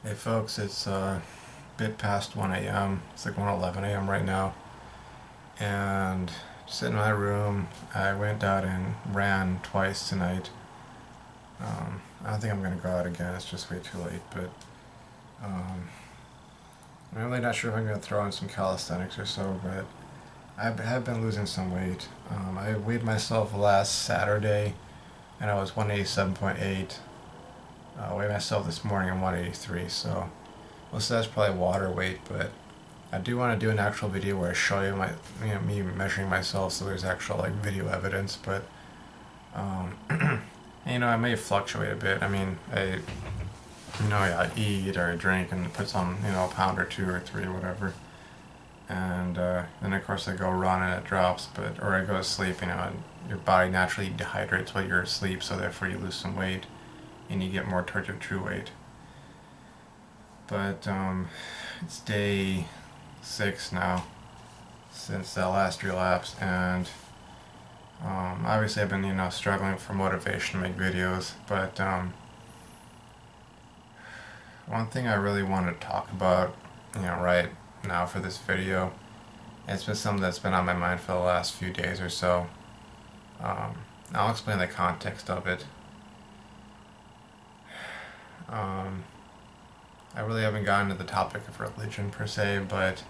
Hey folks, it's a bit past 1 a.m. It's like 1:11 a.m. right now. And just in my room, I went out and ran twice tonight. I don't think I'm gonna go out again, it's just way too late. But um, I'm really not sure if I'm gonna throw in some calisthenics or so, but I have been losing some weight. I weighed myself last Saturday and I was 187.8. I weighed myself this morning, I'm 183, so most of that's probably water weight, but I do want to do an actual video where I show you me measuring myself, so there's actual like video evidence. But um, I may fluctuate a bit. I mean, I eat or I drink and put on a pound or two or three or whatever, and then of course I go run and it drops. But or I go to sleep. And your body naturally dehydrates while you're asleep, so therefore you lose some weight and you get more towards your true weight. But it's day 6 now since the last relapse, and obviously I've been struggling for motivation to make videos. But one thing I really want to talk about, right now for this video, it's been something that's been on my mind for the last few days or so. I'll explain the context of it. Um, I really haven't gotten to the topic of religion per se, but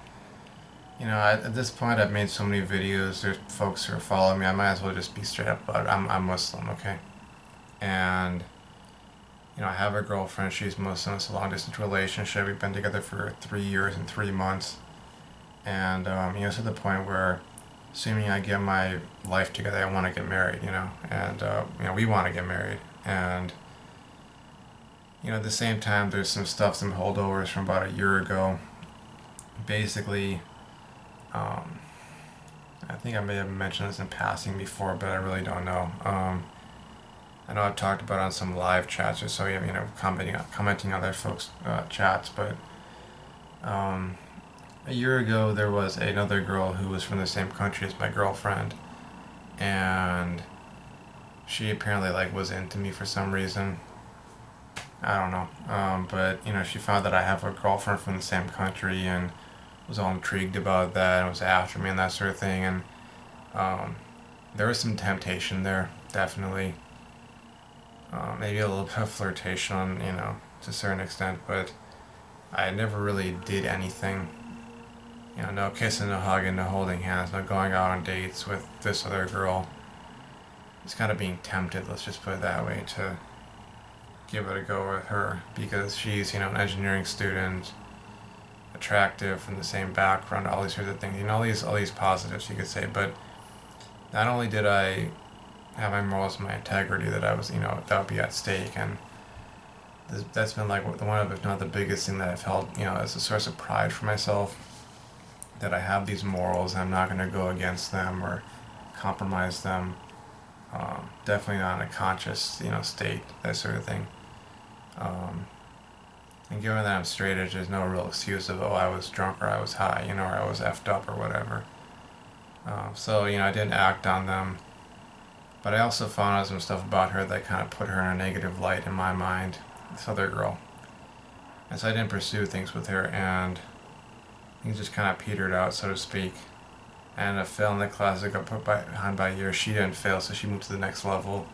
at this point, I've made so many videos. There's folks who are following me. I might as well just be straight up about it. I'm Muslim, okay? And I have a girlfriend. She's Muslim. It's a long distance relationship. We've been together for 3 years and 3 months. And it's at the point where, assuming I get my life together, I want to get married. And we want to get married. And at the same time, there's some holdovers from about a year ago. Basically, I think I may have mentioned this in passing before, but I really don't know. I know I've talked about it on some live chats or so, commenting on other folks' chats, but a year ago there was another girl who was from the same country as my girlfriend, and she apparently was into me for some reason. I don't know, but she found that I have a girlfriend from the same country and was all intrigued about that and was after me and that sort of thing. And there was some temptation there, definitely. Maybe a little bit of flirtation, to a certain extent, but I never really did anything. No kissing, no hugging, no holding hands, no going out on dates with this other girl. It's kind of being tempted, let's just put it that way, to give it a go with her because she's, an engineering student, attractive, from the same background, all these sorts of things, all these positives you could say. But not only did I have my morals and my integrity that I was, that would be at stake, and that's been like one of, if not the biggest thing that I've held, as a source of pride for myself, that I have these morals and I'm not going to go against them or compromise them. Definitely not in a conscious, state, that sort of thing. And given that I'm straight edge, there's no real excuse of, oh, I was drunk or I was high, or I was effed up or whatever. So, I didn't act on them. But I also found out some stuff about her that kind of put her in a negative light in my mind, this other girl. And so I didn't pursue things with her, and things just kind of petered out, so to speak. And I failed in the class. I got put behind by a year. She didn't fail, so she moved to the next level.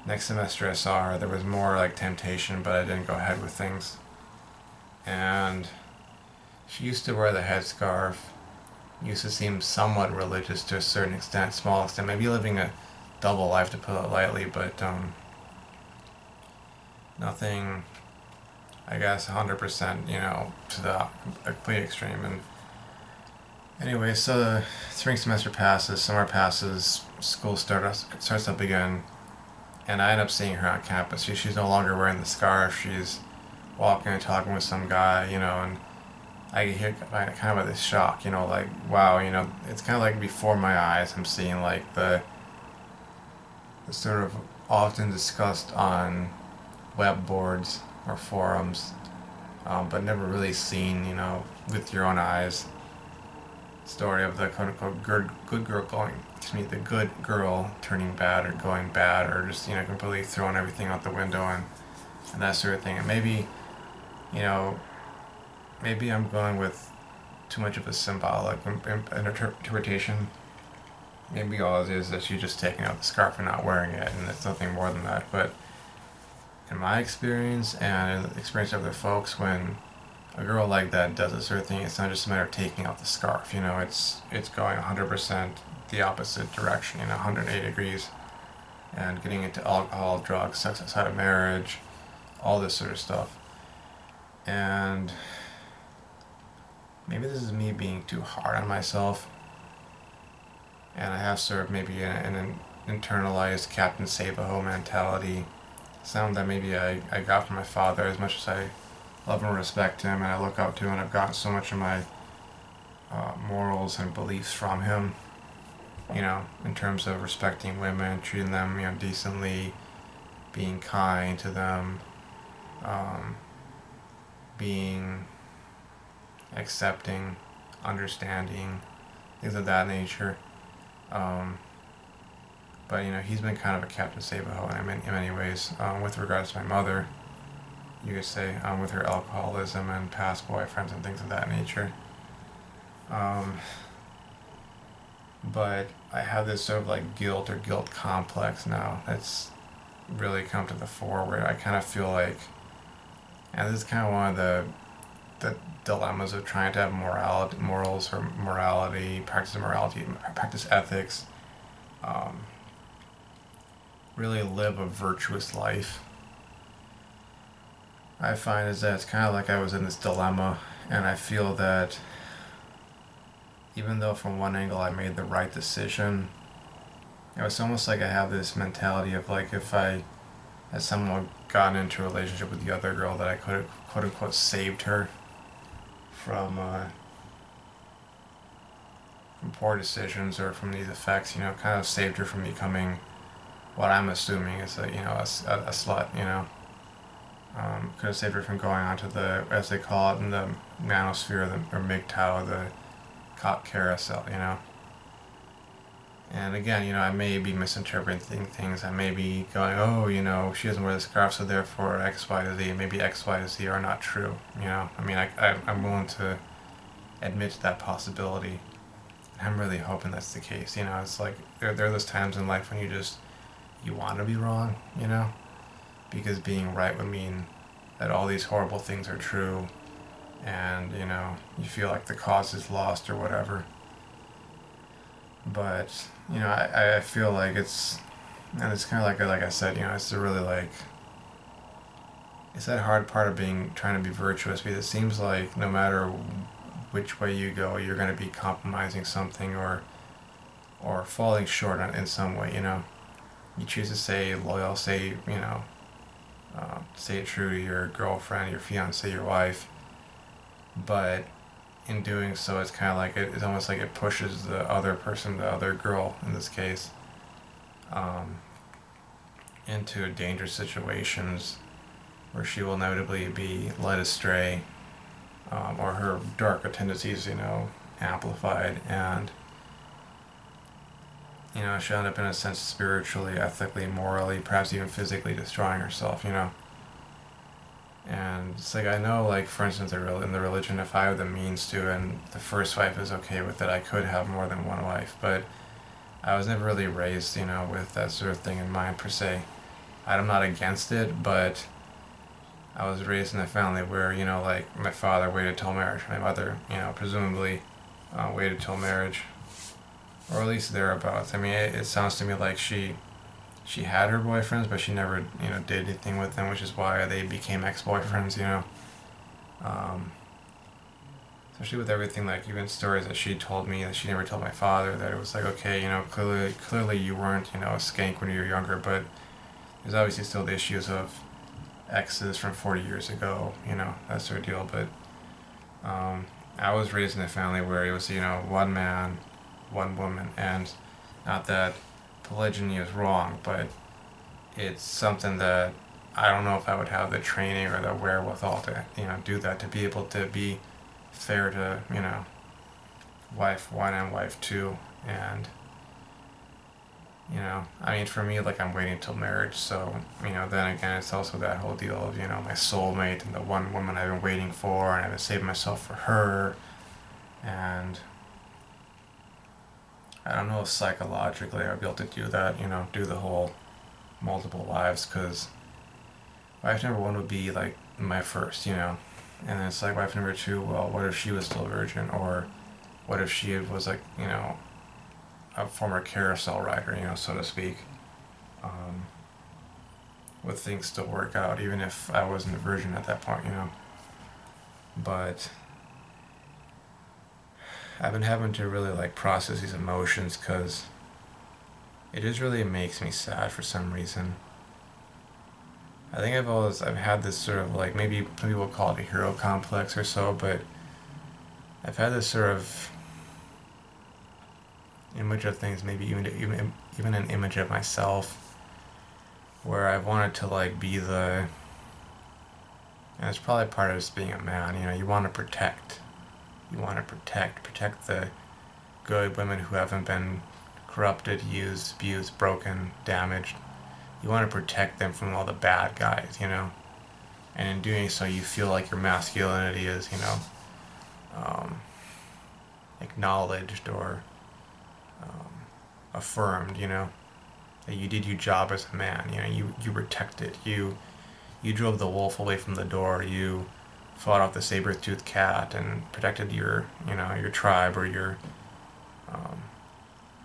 Next semester I saw her. There was more temptation, but I didn't go ahead with things. And she used to wear the headscarf. Used to seem somewhat religious to a certain extent, small extent. Maybe living a double life, to put it lightly, but nothing, I guess, 100%, to the complete extreme. And anyway, so the spring semester passes, summer passes, school starts up again, and I end up seeing her on campus. She's no longer wearing the scarf. She's walking and talking with some guy, and I get kind of this shock, wow, it's kind of like before my eyes. I'm seeing the sort of often discussed on web boards or forums, but never really seen, with your own eyes. Story of the quote unquote good girl the good girl turning bad or going bad or just completely throwing everything out the window and that sort of thing. And maybe you know, maybe I'm going with too much of a symbolic interpretation. Maybe all it is that she's just taking out the scarf and not wearing it, and it's nothing more than that. But in my experience and in the experience of other folks, when a girl like that does a certain thing, it's not just a matter of taking out the scarf. It's going 100% the opposite direction. 180 degrees, and getting into alcohol, drugs, sex outside of marriage, all this sort of stuff. And maybe this is me being too hard on myself, and I have sort of maybe an internalized Captain Save-A-Ho mentality. Something that maybe I got from my father. As much as I love and respect him and I look up to him, and I've gotten so much of my morals and beliefs from him, in terms of respecting women, treating them, decently, being kind to them, being accepting, understanding, things of that nature. But he's been kind of a Captain Save-A-Ho in many ways. With regards to my mother, you could say, with her alcoholism and past boyfriends and things of that nature. But I have this sort of like guilt or guilt complex now that's really come to the fore, where I kind of feel like, and this is kind of one of the dilemmas of trying to have morals or morality, practice ethics, really live a virtuous life. I find is that it's kind of like I was in this dilemma, and I feel that even though from one angle I made the right decision, it was almost like I have this mentality of like, if I had someone gotten into a relationship with the other girl, that I could have quote unquote saved her from poor decisions or from these effects, kind of saved her from becoming what I'm assuming is a slut, could have saved her from going onto the, as they call it in the manosphere, or MGTOW, the cock carousel, And again, I may be misinterpreting things. I may be going, oh, she doesn't wear the scarf, so therefore X, Y, to Z. Maybe X, Y, to Z are not true. I mean, I'm willing to admit to that possibility. I'm really hoping that's the case. It's like there are those times in life when you want to be wrong, because being right would mean that all these horrible things are true, and you feel like the cause is lost or whatever. But I feel like it's kind of like I said, it's really like, it's that hard part of trying to be virtuous, because it seems like no matter which way you go, you're going to be compromising something or falling short in some way. You choose to stay loyal, stay true to your girlfriend, your fiance, your wife, but in doing so, it's kind of like it's almost like it pushes the other person, the other girl in this case, into dangerous situations where she will inevitably be led astray, or her darker tendencies, amplified, and she'll end up in a sense spiritually, ethically, morally, perhaps even physically destroying herself, And it's like, I know, like, for instance, in the religion, if I have the means to, and the first wife is okay with it, I could have more than one wife, but I was never really raised, with that sort of thing in mind, per se. I'm not against it, but I was raised in a family where, like, my father waited till marriage, my mother, presumably waited till marriage, or at least thereabouts. I mean, it sounds to me like she had her boyfriends, but she never, did anything with them, which is why they became ex-boyfriends, Especially with everything, like even stories that she told me that she never told my father, that it was like, okay, clearly you weren't, a skank when you were younger, but there's obviously still the issues of exes from 40 years ago, that sort of deal. But I was raised in a family where it was, one man, one woman, and not that polygyny is wrong, but it's something that I don't know if I would have the training or the wherewithal to, do that, to be able to be fair to, wife one and wife two, and You know, I mean, for me, like, I'm waiting till marriage, so, you know, then again, it's also that whole deal of, you know, my soulmate and the one woman I've been waiting for, and I've been saving myself for her, and I don't know if psychologically I'll be able to do that, you know, do the whole multiple wives, because wife number one would be, like, my first, you know, and then it's like wife number two, well, what if she was still a virgin, or what if she was, like, you know, a former carousel rider, you know, so to speak. Um, would things still work out, even if I wasn't a virgin at that point, you know? But I've been having to really like process these emotions because it just really makes me sad for some reason. I think I've had this sort of like, maybe some people call it a hero complex or so, but I've had this sort of image of things, maybe even an image of myself where I wanted to like be the, and it's probably part of just being a man, you know, you want to protect. You want to protect the good women who haven't been corrupted, used, abused, broken, damaged. You want to protect them from all the bad guys, you know? And in doing so, you feel like your masculinity is, you know, um, acknowledged or um, affirmed, you know? That you did your job as a man, you know, you protected, you drove the wolf away from the door, you fought off the saber-toothed cat and protected your, you know, your tribe um,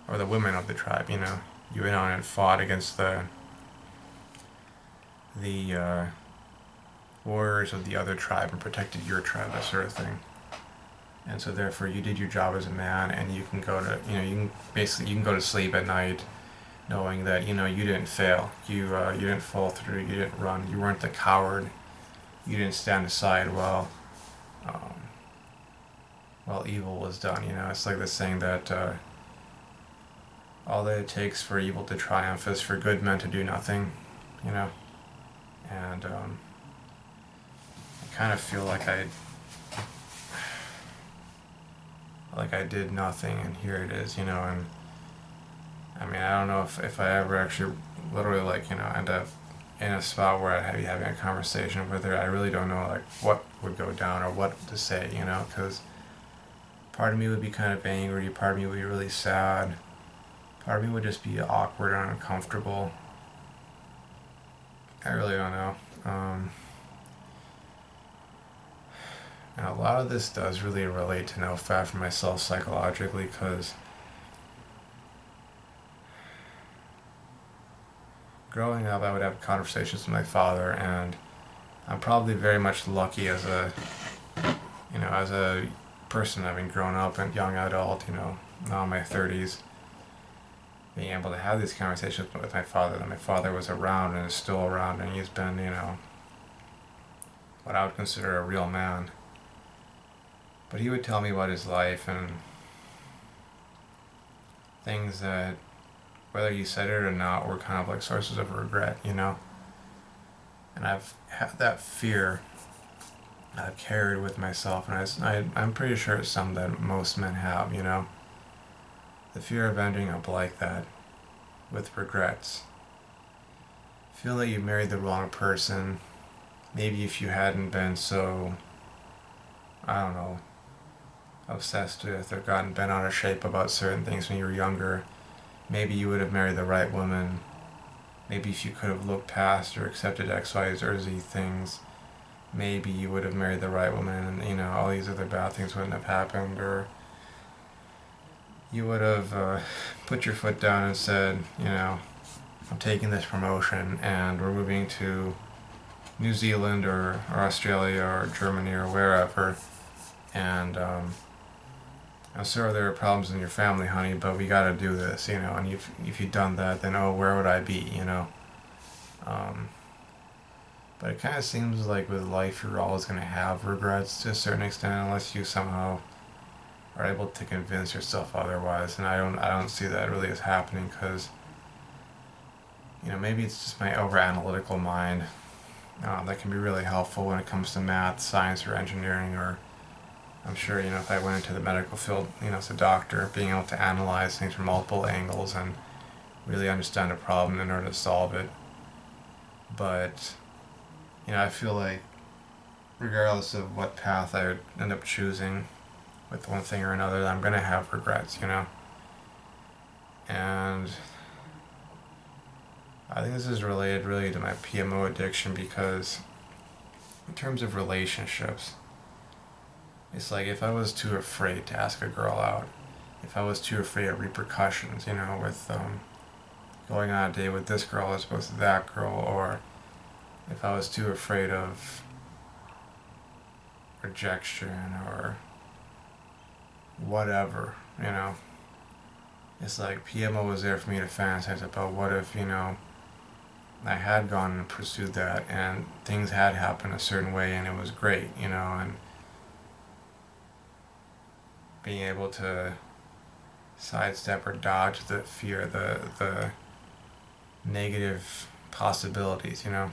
or the women of the tribe, you know. You went on and fought against the warriors of the other tribe and protected your tribe, that sort of thing. And so therefore you did your job as a man, and you can go to, you know, you can go to sleep at night knowing that, you know, you didn't fail, you didn't fall through, you didn't run, you weren't the coward, you didn't stand aside um, while evil was done. You know, it's like the saying that all that it takes for evil to triumph is for good men to do nothing. You know, and I kind of feel like I did nothing, and here it is. You know, and I mean, I don't know if I ever actually literally like, you know, end up in a spot where I'd be having a conversation with her. I really don't know like what would go down or what to say, you know, because part of me would be kind of angry, part of me would be really sad, part of me would just be awkward and uncomfortable. I really don't know. And a lot of this does really relate to Nofap for myself psychologically, because growing up I would have conversations with my father, and I'm probably very much lucky as a, you know, as a person having grown up and young adult, you know, now in my 30s, being able to have these conversations with my father, that my father was around and is still around, and he's been, you know, what I would consider a real man. But he would tell me about his life and things that, whether he said it or not, were kind of like sources of regret, you know? And I've had that fear I've carried with myself, and I'm pretty sure it's something that most men have, you know? The fear of ending up like that, with regrets. Feel that you married the wrong person. Maybe if you hadn't been so, I don't know, obsessed with or gotten bent out of shape about certain things when you were younger, maybe you would have married the right woman. Maybe if you could have looked past or accepted X, Y, or Z things, maybe you would have married the right woman, and, you know, all these other bad things wouldn't have happened. Or you would have put your foot down and said, you know, I'm taking this promotion and we're moving to New Zealand or Australia or Germany or wherever, and I'm sorry there are problems in your family, honey, but we gotta do this, you know, and if you'd done that, then, oh, where would I be, you know? Um, but it kind of seems like with life you're always going to have regrets to a certain extent, unless you somehow are able to convince yourself otherwise, and I don't see that really as happening, because, you know, maybe it's just my over-analytical mind that can be really helpful when it comes to math, science, or engineering, or I'm sure, you know, if I went into the medical field, you know, as a doctor, being able to analyze things from multiple angles and really understand a problem in order to solve it. But, I feel like regardless of what path I would end up choosing with one thing or another, I'm going to have regrets. And I think this is related really to my PMO addiction because in terms of relationships, it's like if I was too afraid to ask a girl out, if I was too afraid of repercussions, with going on a date with this girl as opposed to that girl, or if I was too afraid of rejection or whatever, it's like PMO was there for me to fantasize about what if, I had gone and pursued that and things had happened a certain way and it was great, and being able to sidestep or dodge the fear, the negative possibilities. And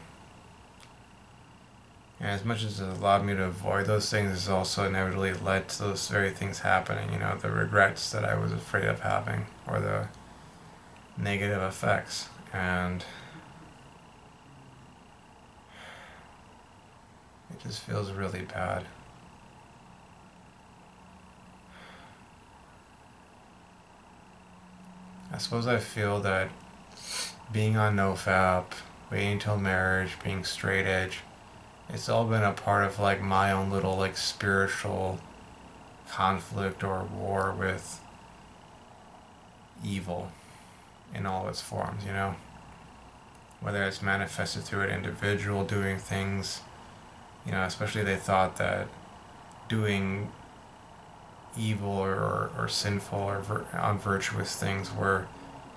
as much as it allowed me to avoid those things, it's also inevitably led to those very things happening, the regrets that I was afraid of having, or the negative effects. And it just feels really bad. I suppose I feel that being on Nofap, waiting until marriage, being straight edge, it's all been a part of like my own little like spiritual conflict or war with evil in all its forms. Whether it's manifested through an individual doing things, especially they thought that doing evil or sinful or unvirtuous things were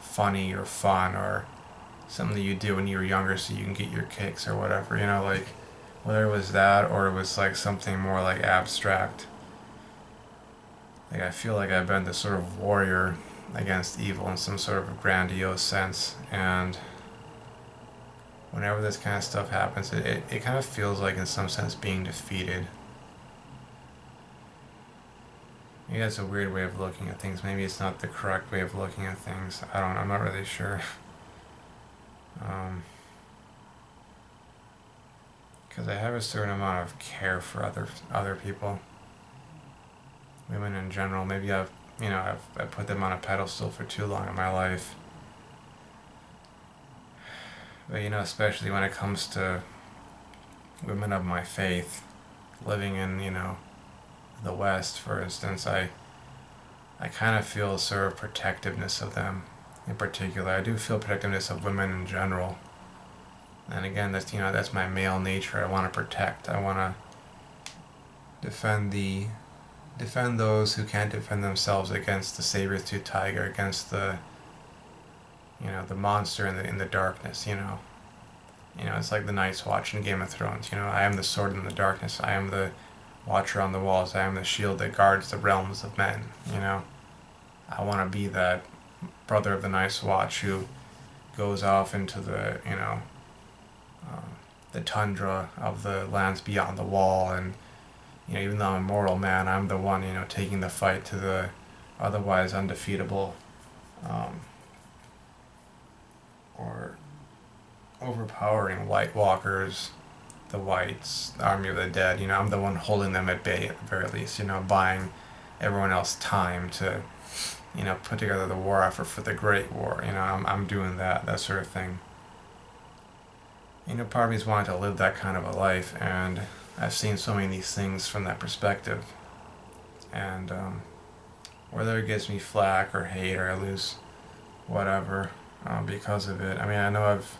funny or fun or something that you do when you were younger so you can get your kicks or whatever, like whether it was that or it was like something more like abstract. Like I feel like I've been this sort of warrior against evil in some sort of grandiose sense, and whenever this kind of stuff happens, it kind of feels like in some sense being defeated. Maybe that's a weird way of looking at things. Maybe it's not the correct way of looking at things. I'm not really sure. Because I have a certain amount of care for other people, women in general. Maybe I've put them on a pedestal for too long in my life. But especially when it comes to women of my faith, living in the West, for instance, I kind of feel sort of protectiveness of them in particular. I do feel protectiveness of women in general. And again, that's my male nature. I want to protect. I want to defend those who can't defend themselves against the saber-toothed tiger, against the monster in the darkness. It's like the Night's Watch in Game of Thrones. I am the sword in the darkness. I am the watcher on the walls. I am the shield that guards the realms of men. I want to be that brother of the Night's Watch who goes off into the tundra of the lands beyond the wall, and even though I'm a mortal man, I'm the one taking the fight to the otherwise undefeatable or overpowering White Walkers, the Whites, the Army of the Dead. I'm the one holding them at bay at the very least. Buying everyone else time to put together the war effort for the Great War. I'm doing that sort of thing. Part of me's wanting to live that kind of a life, and I've seen so many of these things from that perspective. And whether it gives me flack or hate or I lose whatever because of it, I know I've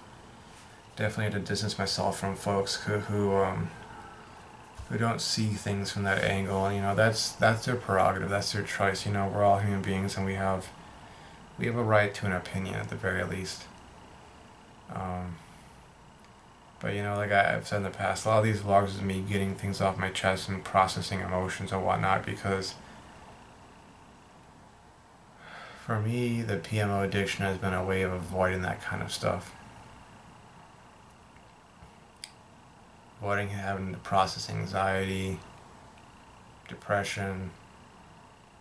definitely had to distance myself from folks who don't see things from that angle. And that's their prerogative, that's their choice. We're all human beings, and we have a right to an opinion at the very least. But like I've said in the past, a lot of these vlogs is me getting things off my chest and processing emotions and whatnot, because for me, the PMO addiction has been a way of avoiding that kind of stuff. Avoiding having to process anxiety, depression,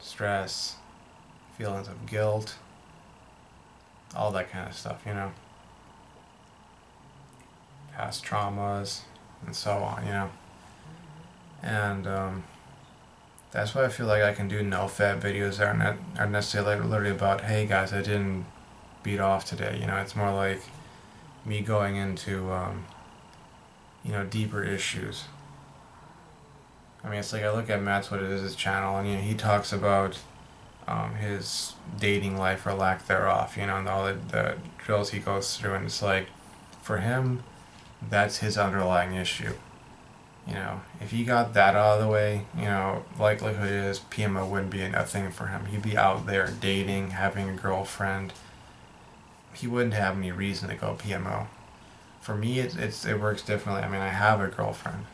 stress, feelings of guilt, all that kind of stuff, you know, past traumas and so on, you know. And that's why I feel like I can do no-fap videos that aren't necessarily literally about, hey guys, I didn't beat off today, you know. It's more like me going into, you know, deeper issues. I mean, it's like I look at Matt's What It Is, his channel, and you know, he talks about his dating life or lack thereof, you know, and all the drills he goes through, and it's like, for him, that's his underlying issue. You know, if he got that out of the way, you know, likelihood is PMO wouldn't be a thing for him. He'd be out there dating, having a girlfriend. He wouldn't have any reason to go PMO. For me, it works differently. I mean, I have a girlfriend,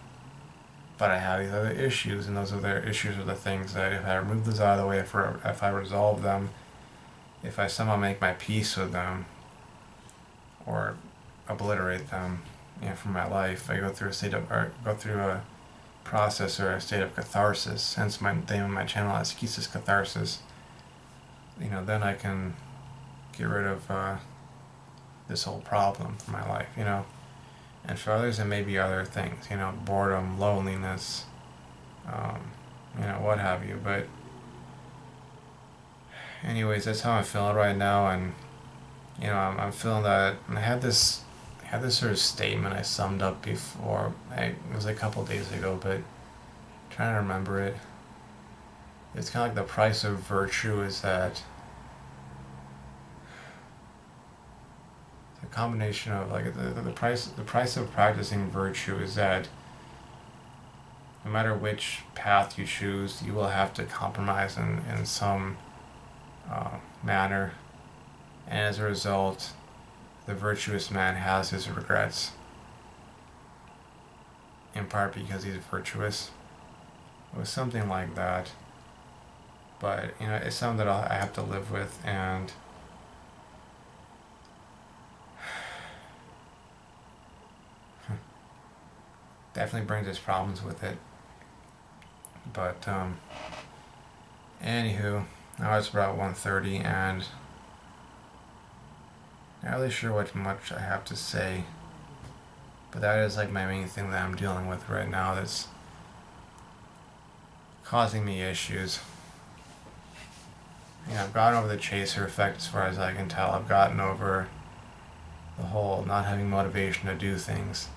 but I have these other issues, and those other issues are the things that if I remove those out of the way, if I resolve them, if I somehow make my peace with them, or obliterate them, you know, from my life, I go through a process or a state of catharsis. Hence my name of my channel is Kesis Catharsis. You know, then I can get rid of this whole problem from my life. You know. And for others, it may be other things, you know, boredom, loneliness, you know, what have you. But anyways, that's how I'm feeling right now, and you know, I'm feeling that. And I had this sort of statement I summed up before. It was a couple days ago, but I'm trying to remember it. It's kind of like the price of virtue is that a combination of like the price of practicing virtue is that no matter which path you choose, you will have to compromise in some manner, and as a result, the virtuous man has his regrets, in part because he's virtuous. It was something like that, but you know, it's something that I have to live with, and definitely brings its problems with it. But anywho, now it's about 1:30, and not really sure what much I have to say, but that is like my main thing that I'm dealing with right now that's causing me issues. You know, I've gotten over the chaser effect as far as I can tell. I've gotten over the whole not having motivation to do things.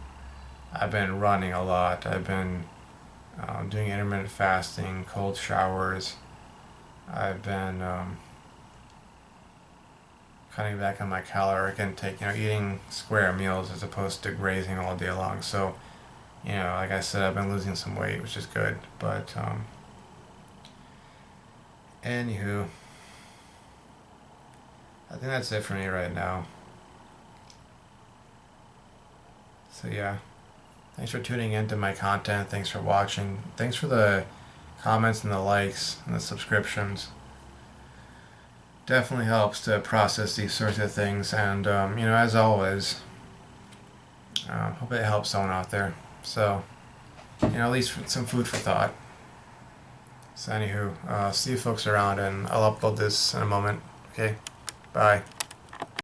I've been running a lot. I've been doing intermittent fasting, cold showers. I've been cutting back on my caloric intake, you know, eating square meals as opposed to grazing all day long. So, you know, like I said, I've been losing some weight, which is good. But, anywho, I think that's it for me right now. So, yeah. Thanks for tuning into my content. Thanks for watching. Thanks for the comments and the likes and the subscriptions. Definitely helps to process these sorts of things. And, you know, as always, hope it helps someone out there. So, you know, at least some food for thought. So, anywho, see you folks around, and I'll upload this in a moment. Okay? Bye.